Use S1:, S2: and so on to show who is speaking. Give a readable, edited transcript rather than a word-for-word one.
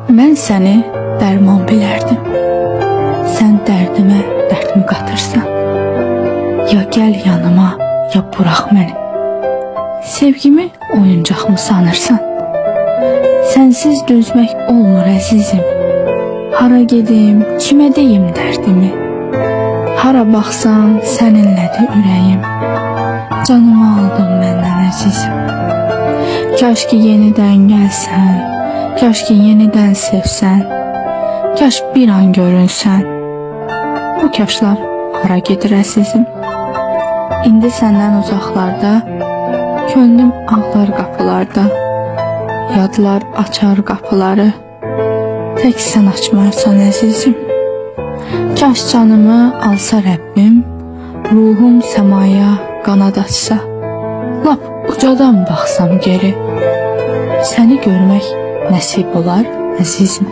S1: Mən səni dərman bilərdim. Sən dərdimə dərdimi qatırsan. Ya gəl yanıma, ya burax məni. Sevgimi oyuncaq mı sanırsan? Sənsiz dözmək olmur əzizim. Hara gedim, kimə deyim dərdimi? Hara baxsam səninlədir ürəyim. Canımı aldın məndən əzizim. Kaş ki yenidən gəlsən, kaş ki yenidən sevsən, kaş bir an görünsən. Bu kaşlar hara gedir əzizim? İndi səndən uzaqlarda, könlüm ağlar qapılarda. Yadlar açar qapıları, tək sən açmarsan əzizim. Kaş canımı alsa Rəbbim, ruhum səmaya qanad açsa. Lap ucadan baxsam geri, səni görmək nəsib olar əzizim.